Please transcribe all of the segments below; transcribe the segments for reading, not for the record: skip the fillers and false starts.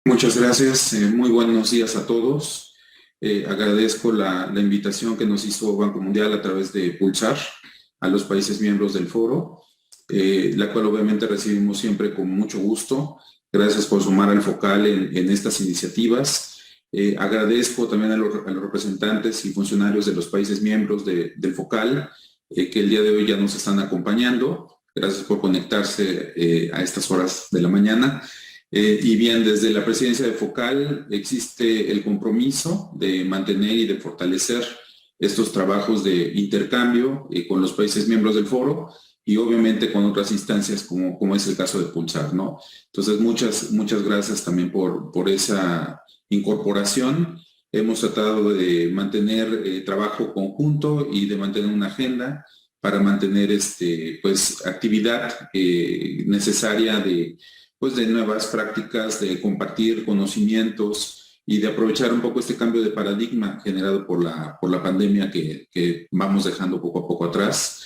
Muchas gracias, muy buenos días a todos. Agradezco la invitación que nos hizo Banco Mundial a través de Pulsar a los países miembros del foro, la cual obviamente recibimos siempre con mucho gusto. Gracias por sumar al FOCAL en estas iniciativas. Agradezco también a los representantes y funcionarios de los países miembros del FOCAL que el día de hoy ya nos están acompañando. Gracias por conectarse a estas horas de la mañana. Y bien, desde la presidencia de FOCAL existe el compromiso de mantener y de fortalecer estos trabajos de intercambio con los países miembros del foro y obviamente con otras instancias como es el caso de Pulsar, ¿no? Entonces, muchas gracias también por esa incorporación. Hemos tratado de mantener trabajo conjunto y de mantener una agenda para mantener pues, actividad necesaria de nuevas prácticas, de compartir conocimientos y de aprovechar un poco este cambio de paradigma generado por la pandemia que vamos dejando poco a poco atrás,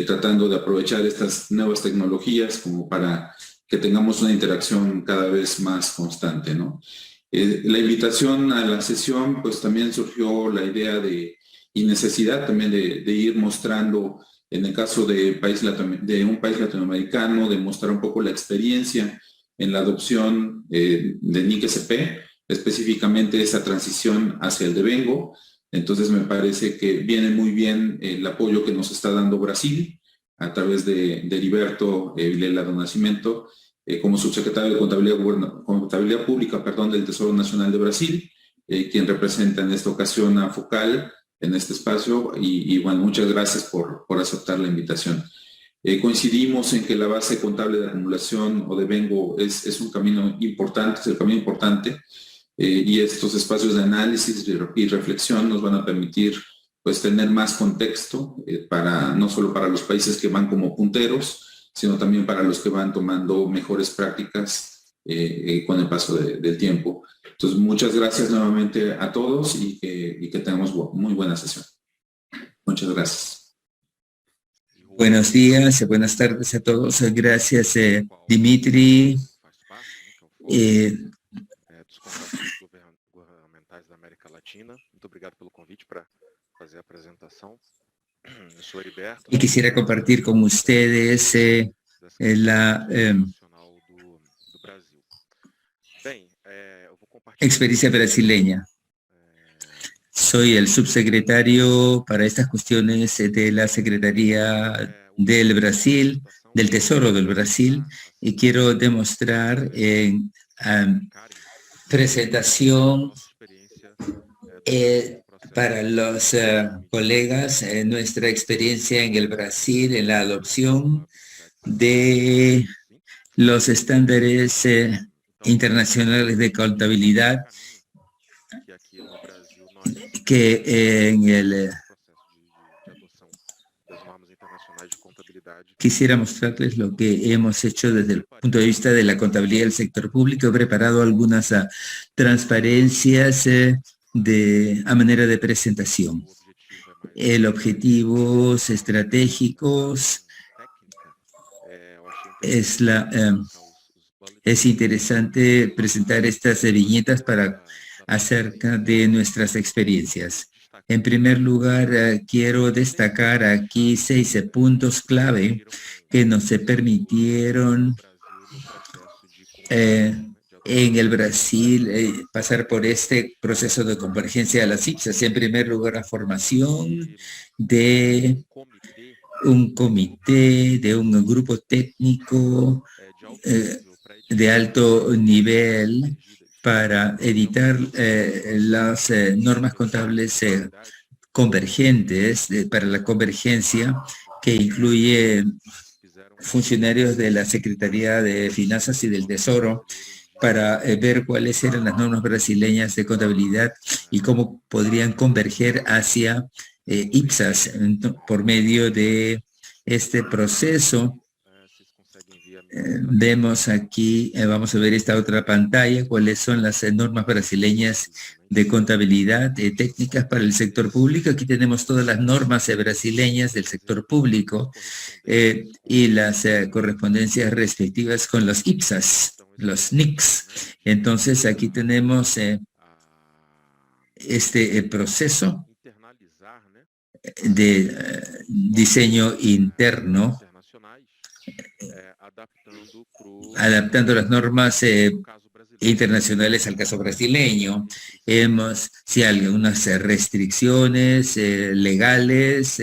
tratando de aprovechar estas nuevas tecnologías como para que tengamos una interacción cada vez más constante, ¿no? La invitación a la sesión, pues también surgió la idea y necesidad también de ir mostrando en el caso de un país latinoamericano, de mostrar un poco la experiencia en la adopción de NIC-SP, específicamente esa transición hacia el devengo. Entonces me parece que viene muy bien el apoyo que nos está dando Brasil a través de Heriberto Vilela do Nascimento, como subsecretario de Contabilidad Pública del Tesoro Nacional de Brasil, quien representa en esta ocasión a FOCAL en este espacio y bueno, muchas gracias por aceptar la invitación. Coincidimos en que la base contable de acumulación o de devengo es un camino importante, es el camino importante, y estos espacios de análisis y reflexión nos van a permitir pues tener más contexto no solo para los países que van como punteros, sino también para los que van tomando mejores prácticas con el paso del tiempo. Entonces, muchas gracias nuevamente a todos y que tengamos muy buena sesión. Muchas gracias. Buenos días, buenas tardes a todos. Gracias, Dimitri. Y quisiera compartir con ustedes la experiencia brasileña. Soy el subsecretario para estas cuestiones de la Secretaría del Brasil, del Tesoro del Brasil, y quiero demostrar en presentación para los colegas nuestra experiencia en el Brasil en la adopción de los estándares internacionales de contabilidad que en el quisiera mostrarles lo que hemos hecho desde el punto de vista de la contabilidad del sector público. He preparado algunas transparencias a manera de presentación. El objetivos estratégicos es interesante presentar estas viñetas acerca de nuestras experiencias. En primer lugar, quiero destacar aquí 6 puntos clave que nos permitieron en el Brasil pasar por este proceso de convergencia de las IPSAS. En primer lugar, la formación de un comité, de un grupo técnico de alto nivel para editar las normas contables convergentes para la convergencia, que incluye funcionarios de la Secretaría de Finanzas y del Tesoro, para ver cuáles eran las normas brasileñas de contabilidad y cómo podrían converger hacia IPSAS por medio de este proceso. Vemos aquí, vamos a ver esta otra pantalla, cuáles son las normas brasileñas de contabilidad técnicas para el sector público. Aquí tenemos todas las normas brasileñas del sector público y las correspondencias respectivas con los IPSAS los NICs. Entonces aquí tenemos este proceso de diseño interno, adaptando las normas internacionales al caso brasileño. Hemos, sí, algunas restricciones legales.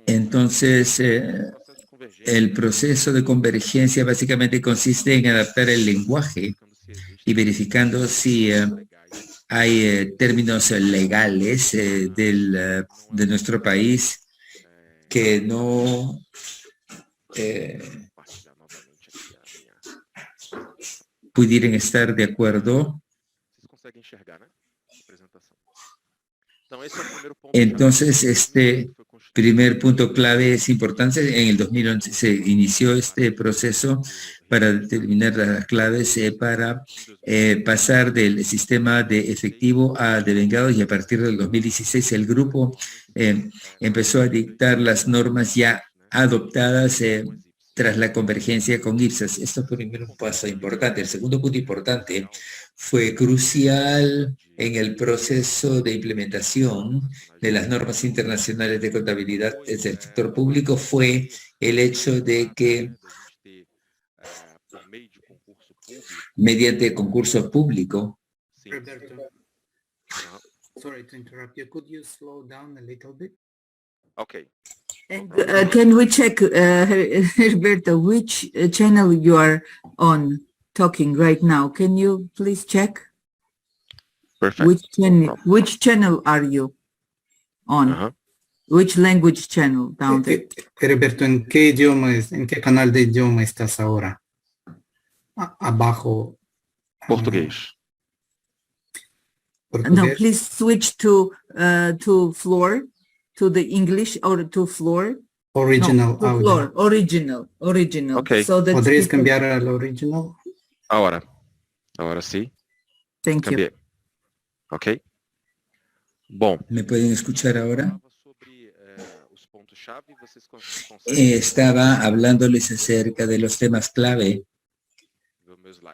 Entonces, el proceso de convergencia básicamente consiste en adaptar el lenguaje y verificando si hay términos legales de nuestro país que no pudieran estar de acuerdo. Entonces, este primer punto clave es importante. En el 2011 se inició este proceso para determinar las claves para pasar del sistema de efectivo a devengados, y a partir del 2016 el grupo empezó a dictar las normas ya adoptadas tras la convergencia con IPSAS. Esto fue primero un paso importante. El segundo punto importante fue crucial en el proceso de implementación de las normas internacionales de contabilidad desde el sector público fue el hecho de que mediante concurso público. Roberto, sorry to interrupt you. Could you slow down a little bit? Okay. And can we check, Roberto, which channel you are on talking right now? Can you please check? Perfect. Which channel are you on? Which language channel down there? Roberto, ¿en qué idioma en qué canal de idioma estás ahora? Abajo. Português. Portugués. No, please switch to floor, to the English, or to floor. Original No, to audio. floor, original. Okay. So that ¿Podrías people- cambiar al original? Ahora sí. Thank you. Cambié. Ok. Bom. ¿Me pueden escuchar ahora? Estaba hablándoles acerca de los temas clave.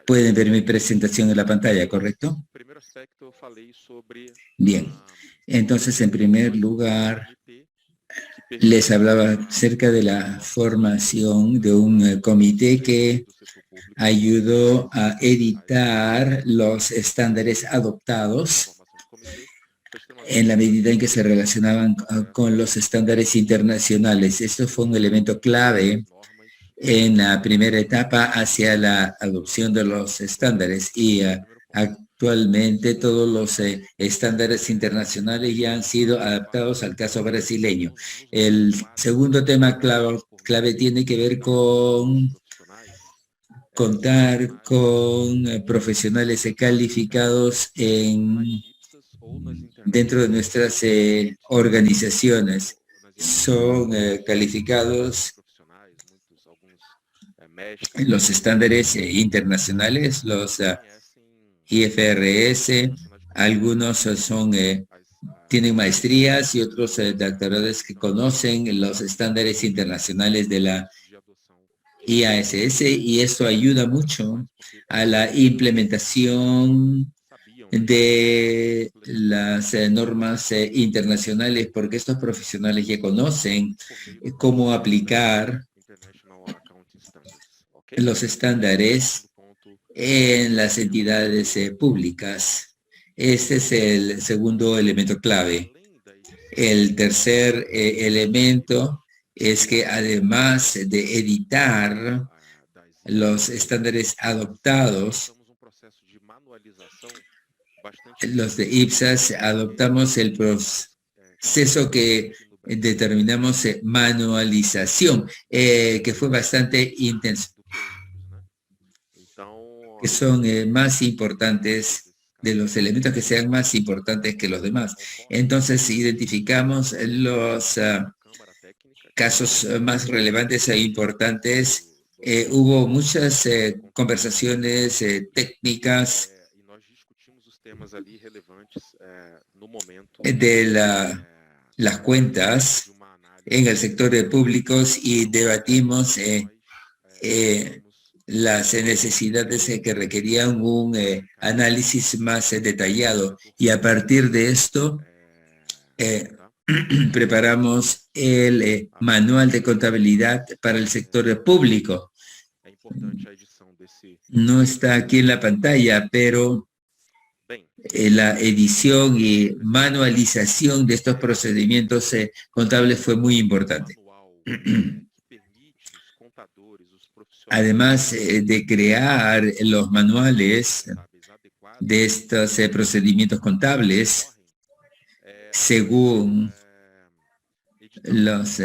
Pueden ver mi presentación en la pantalla, ¿correcto? Bien. Entonces, en primer lugar, les hablaba acerca de la formación de un comité que ayudó a editar los estándares adoptados en la medida en que se relacionaban con los estándares internacionales. Esto fue un elemento clave en la primera etapa hacia la adopción de los estándares, y actualmente todos los estándares internacionales ya han sido adaptados al caso brasileño. El segundo tema clave tiene que ver con contar con profesionales calificados dentro de nuestras organizaciones. Son calificados en los estándares internacionales, los IFRS. Algunos tienen maestrías y otros doctorados que conocen los estándares internacionales de la IASS, y esto ayuda mucho a la implementación de las normas internacionales, porque estos profesionales ya conocen cómo aplicar los estándares en las entidades públicas. Este es el segundo elemento clave. El tercer elemento es que además de editar los estándares adoptados, los de IPSAS, adoptamos el proceso que denominamos manualización, que fue bastante intenso, que son más importantes, de los elementos que sean más importantes que los demás. Entonces identificamos los casos más relevantes e importantes. Hubo muchas conversaciones técnicas de las cuentas en el sector de públicos, y debatimos las necesidades que requerían un análisis más detallado. Y a partir de esto, preparamos el manual de contabilidad para el sector público. No está aquí en la pantalla, pero la edición y manualización de estos procedimientos contables fue muy importante. Además de crear los manuales de estos procedimientos contables, según los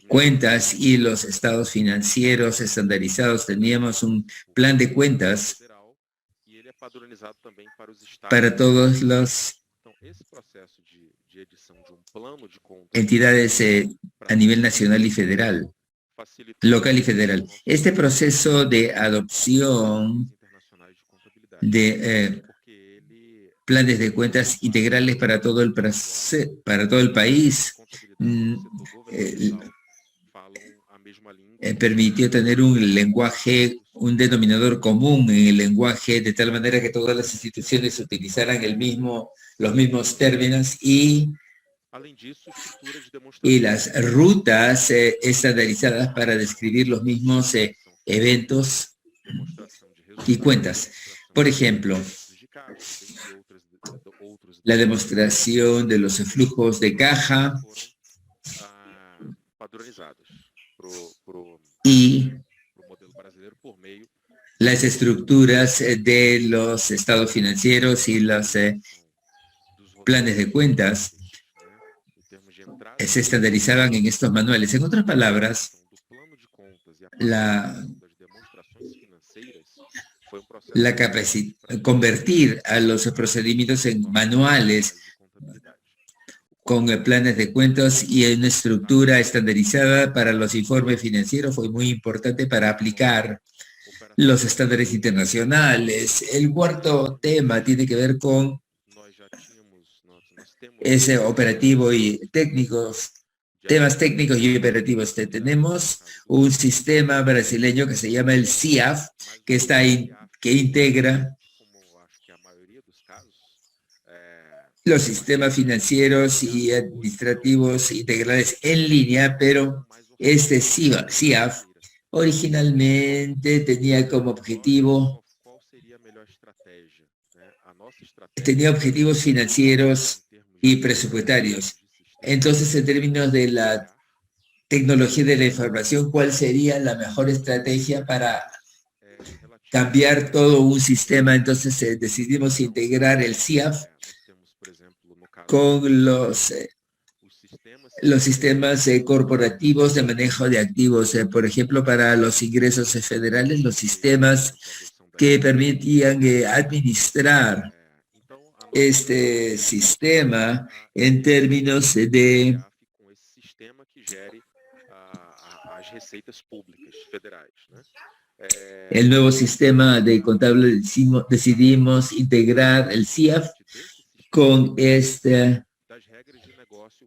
cuentas y los estados financieros estandarizados, teníamos un plan de cuentas para todas las entidades a nivel nacional y federal, local y federal. Este proceso de adopción de planes de cuentas integrales para todo el país permitió tener un lenguaje, un denominador común en el lenguaje, de tal manera que todas las instituciones utilizaran los mismos términos y las rutas estandarizadas para describir los mismos eventos y cuentas. Por ejemplo, la demostración de los flujos de caja y las estructuras de los estados financieros y los planes de cuentas se estandarizaban en estos manuales. En otras palabras, convertir a los procedimientos en manuales con planes de cuentas y una estructura estandarizada para los informes financieros fue muy importante para aplicar los estándares internacionales. El cuarto tema tiene que ver con ese operativo y técnicos, temas técnicos y operativos. Tenemos un sistema brasileño que se llama el CIAF, que integra los sistemas financieros y administrativos integrales en línea, pero este CIAF originalmente tenía como objetivo, tenía objetivos financieros y presupuestarios. Entonces, en términos de la tecnología de la información, ¿cuál sería la mejor estrategia para cambiar todo un sistema? Entonces decidimos integrar el CIAF con los sistemas corporativos de manejo de activos. Por ejemplo, para los ingresos federales, los sistemas que permitían administrar este sistema en términos de el nuevo sistema de contable. Decidimos integrar el CIAF con este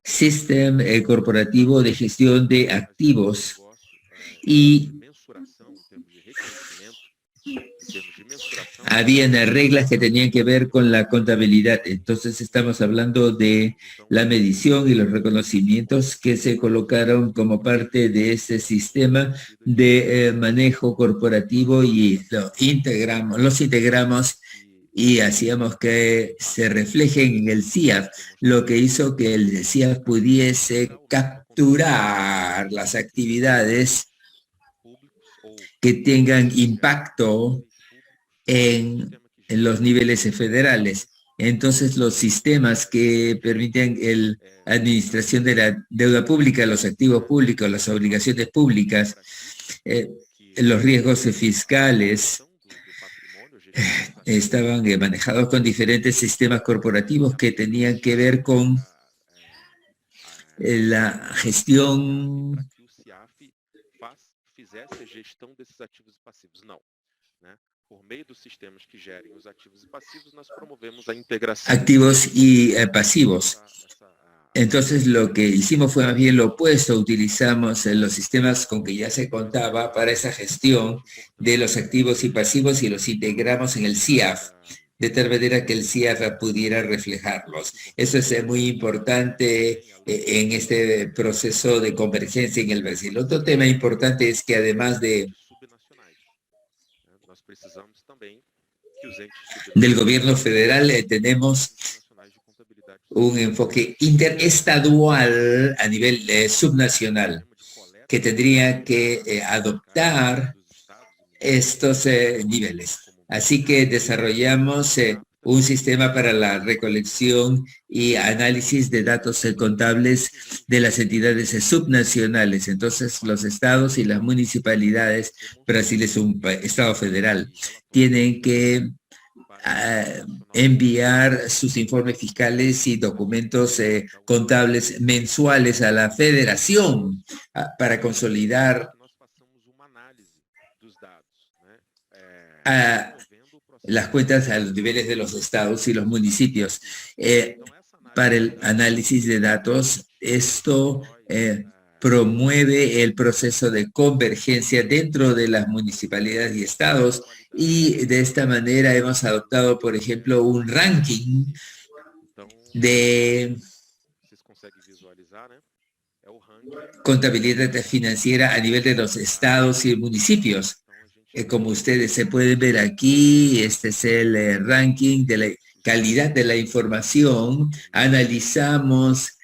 sistema corporativo de gestión de activos y habían reglas que tenían que ver con la contabilidad. Entonces estamos hablando de la medición y los reconocimientos que se colocaron como parte de ese sistema de manejo corporativo y los integramos y hacíamos que se reflejen en el CIAF, lo que hizo que el CIAF pudiese capturar las actividades que tengan impacto en los niveles federales. Entonces, los sistemas que permiten la administración de la deuda pública, los activos públicos, las obligaciones públicas, los riesgos fiscales, estaban manejados con diferentes sistemas corporativos que tenían que ver con la gestión activos y pasivos. Entonces lo que hicimos fue más bien lo opuesto, utilizamos los sistemas con que ya se contaba para esa gestión de los activos y pasivos y los integramos en el CIAF, de tal manera que el CIAF pudiera reflejarlos. Eso es muy importante en este proceso de convergencia en el Brasil. Otro tema importante es que además del gobierno federal tenemos un enfoque interestadual a nivel subnacional que tendría que adoptar estos niveles. Así que desarrollamos un sistema para la recolección y análisis de datos contables de las entidades subnacionales. Entonces, los estados y las municipalidades, Brasil es un estado federal, tienen que enviar sus informes fiscales y documentos contables mensuales a la federación para consolidar las cuentas a los niveles de los estados y los municipios. Para el análisis de datos, esto promueve el proceso de convergencia dentro de las municipalidades y estados, y de esta manera hemos adoptado, por ejemplo, un ranking de contabilidad financiera a nivel de los estados y municipios. Como ustedes se pueden ver aquí, este es el ranking de la calidad de la información. Analizamos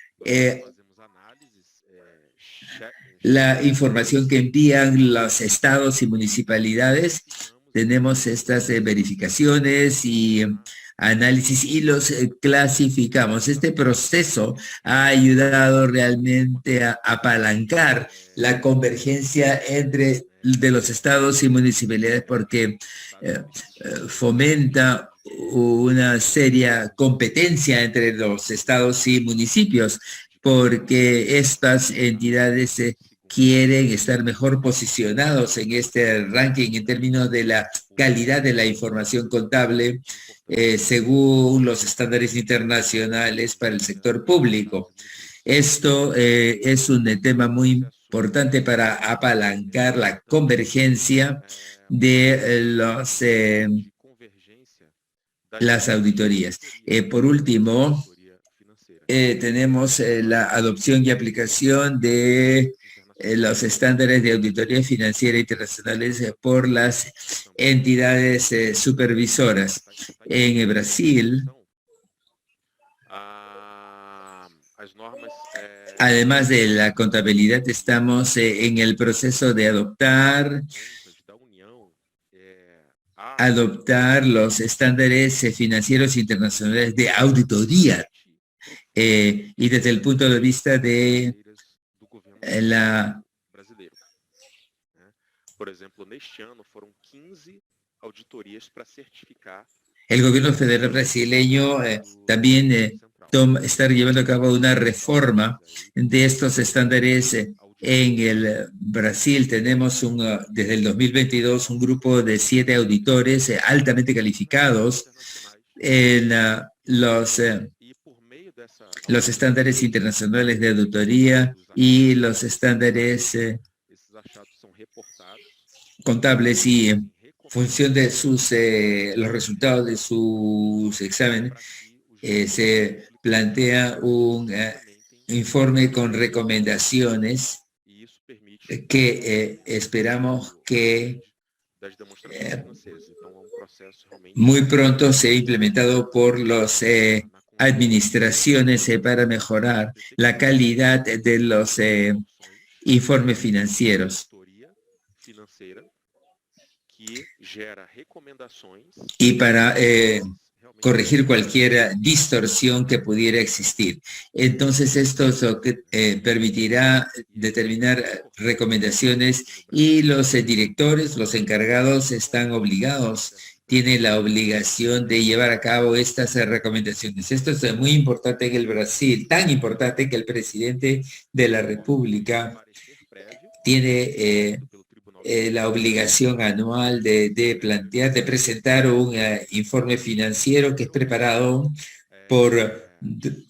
la información que envían los estados y municipalidades. Tenemos estas verificaciones y análisis y los clasificamos. Este proceso ha ayudado realmente a apalancar la convergencia de los estados y municipalidades porque fomenta una seria competencia entre los estados y municipios, porque estas entidades quieren estar mejor posicionados en este ranking en términos de la calidad de la información contable según los estándares internacionales para el sector público. Esto es un tema muy importante para apalancar la convergencia de las auditorías. Por último, tenemos la adopción y aplicación de los estándares de auditoría financiera internacionales por las entidades supervisoras. En Brasil, además de la contabilidad, estamos en el proceso de adoptar los estándares financieros internacionales de auditoría y desde el punto de vista de el gobierno federal brasileño también está llevando a cabo una reforma de estos estándares. En el Brasil tenemos desde el 2022 un grupo de 7 auditores altamente calificados en los estándares internacionales de auditoría y los estándares contables, y en función de los resultados de sus exámenes se plantea un informe con recomendaciones que esperamos que muy pronto sea implementado por las administraciones para mejorar la calidad de los informes financieros y para corregir cualquier distorsión que pudiera existir. Entonces, esto es lo que permitirá determinar recomendaciones, y los directores, los encargados, están obligados, tienen la obligación de llevar a cabo estas recomendaciones. Esto es muy importante en el Brasil, tan importante que el presidente de la República tiene la obligación anual de presentar un informe financiero que es preparado por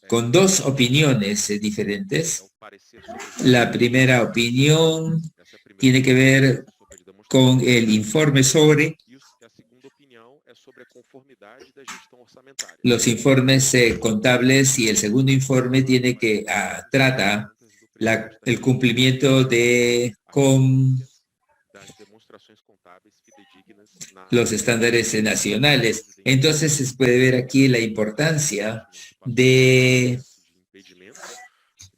con dos opiniones diferentes. É o parecer sobre La primera opinión essa é a primeira tiene que ver sobre as demonstrações. con el informe sobre A segunda opinião é sobre a conformidade da gestão orçamentária. los informes contables y el segundo informe tiene que trata el cumplimiento de con das demonstrações contábeis fidedignas na los estándares nacionales. Entonces se puede ver aquí la importancia de impedimento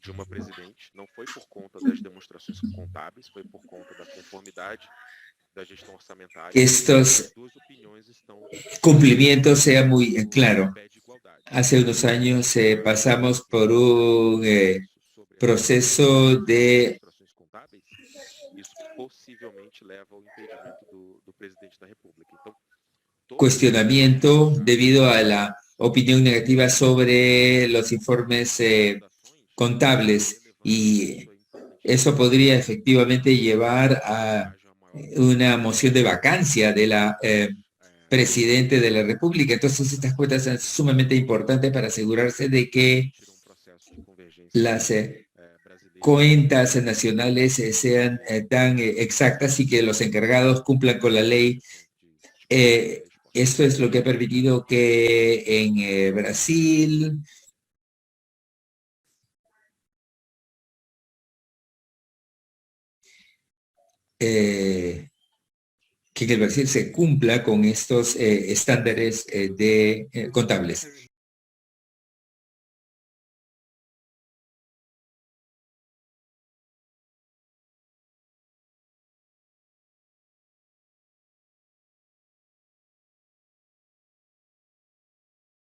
de uma presidente não foi por conta das demonstrações contábeis, foi por conta da conformidade da gestão orçamentária. estos As duas opiniões estão cumplimientos sea muy claro. em pé de igualdade. Hace unos años pasamos por un proceso de Demonstrações contábeis, isso possivelmente leva ao impedimento do presidente da República. Então, cuestionamiento debido a la opinión negativa sobre los informes contables y eso podría efectivamente llevar a una moción de vacancia de la presidente de la República. Entonces estas cuentas son sumamente importantes para asegurarse de que las cuentas nacionales sean tan exactas y que los encargados cumplan con la ley. Esto es lo que ha permitido que en Brasil que en el Brasil se cumpla con estos estándares contables.